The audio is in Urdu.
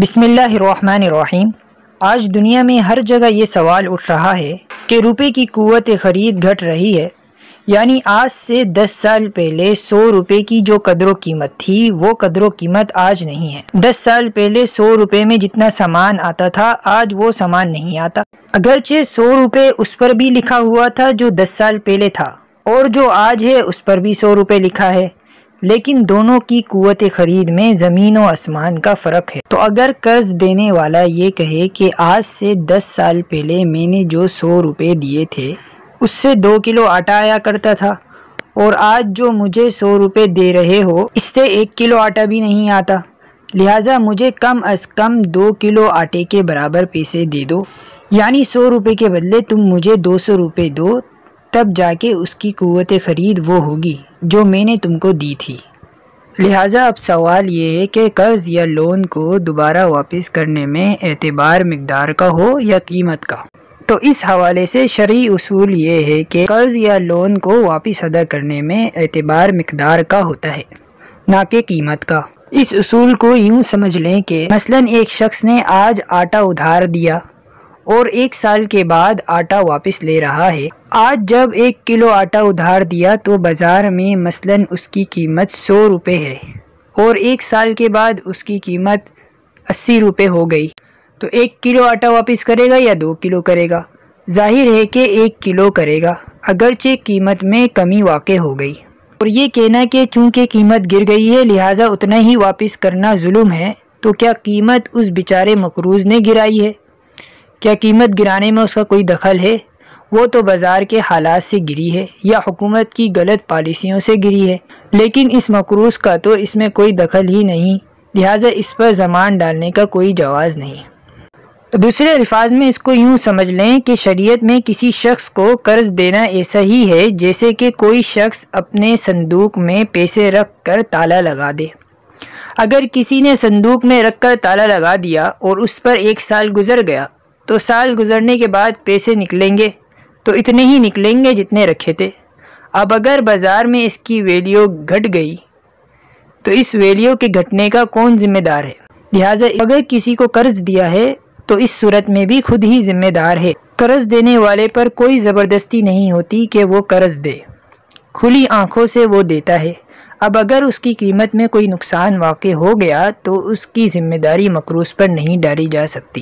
بسم اللہ الرحمن الرحیم۔ آج دنیا میں ہر جگہ یہ سوال اٹھ رہا ہے کہ روپے کی قوت خرید گھٹ رہی ہے، یعنی آج سے 10 سال پہلے 100 روپے کی جو قدر و قیمت تھی وہ قدر و قیمت آج نہیں ہے۔ 10 سال پہلے 100 روپے میں جتنا سامان آتا تھا آج وہ سامان نہیں آتا، اگرچہ 100 روپے اس پر بھی لکھا ہوا تھا جو 10 سال پہلے تھا، اور جو آج ہے اس پر بھی 100 روپے لکھا ہے، لیکن دونوں کی قوت خرید میں زمین و آسمان کا فرق ہے۔ تو اگر قرض دینے والا یہ کہے کہ آج سے 10 سال پہلے میں نے جو 100 روپے دیے تھے اس سے 2 کلو آٹا آیا کرتا تھا، اور آج جو مجھے 100 روپے دے رہے ہو اس سے 1 کلو آٹا بھی نہیں آتا، لہٰذا مجھے کم از کم 2 کلو آٹے کے برابر پیسے دے دو، یعنی 100 روپے کے بدلے تم مجھے 200 روپے دو، تب جا کے اس کی قوت خرید وہ ہوگی جو میں نے تم کو دی تھی۔ لہٰذا اب سوال یہ ہے کہ قرض یا لون کو دوبارہ واپس کرنے میں اعتبار مقدار کا ہو یا قیمت کا؟ تو اس حوالے سے شرعی اصول یہ ہے کہ قرض یا لون کو واپس ادا کرنے میں اعتبار مقدار کا ہوتا ہے، نہ کہ قیمت کا۔ اس اصول کو یوں سمجھ لیں کہ مثلاً ایک شخص نے آج آٹا ادھار دیا اور 1 سال کے بعد آٹا واپس لے رہا ہے۔ آج جب 1 کلو آٹا ادھار دیا تو بازار میں مثلاً اس کی قیمت 100 روپے ہے، اور 1 سال کے بعد اس کی قیمت 80 روپے ہو گئی، تو 1 کلو آٹا واپس کرے گا یا 2 کلو کرے گا؟ ظاہر ہے کہ 1 کلو کرے گا، اگرچہ قیمت میں کمی واقع ہو گئی۔ اور یہ کہنا کہ چونکہ قیمت گر گئی ہے لہٰذا اتنا ہی واپس کرنا ظلم ہے، تو کیا قیمت اس بیچارے مقروض نے گرائی ہے؟ کیا قیمت گرانے میں اس کا کوئی دخل ہے؟ وہ تو بازار کے حالات سے گری ہے یا حکومت کی غلط پالیسیوں سے گری ہے، لیکن اس مقروض کا تو اس میں کوئی دخل ہی نہیں، لہٰذا اس پر ضمان ڈالنے کا کوئی جواز نہیں۔ دوسرے الفاظ میں اس کو یوں سمجھ لیں کہ شریعت میں کسی شخص کو قرض دینا ایسا ہی ہے جیسے کہ کوئی شخص اپنے صندوق میں پیسے رکھ کر تالا لگا دے۔ اگر کسی نے صندوق میں رکھ کر تالا لگا دیا اور اس پر 1 سال گزر گیا تو سال گزرنے کے بعد پیسے نکلیں گے تو اتنے ہی نکلیں گے جتنے رکھے تھے۔ اب اگر بازار میں اس کی ویلیو گھٹ گئی تو اس ویلیو کے گھٹنے کا کون ذمہ دار ہے؟ لہٰذا اگر کسی کو قرض دیا ہے تو اس صورت میں بھی خود ہی ذمہ دار ہے۔ قرض دینے والے پر کوئی زبردستی نہیں ہوتی کہ وہ قرض دے، کھلی آنکھوں سے وہ دیتا ہے۔ اب اگر اس کی قیمت میں کوئی نقصان واقع ہو گیا تو اس کی ذمہ داری مقروض پر نہیں ڈالی جا سکتی۔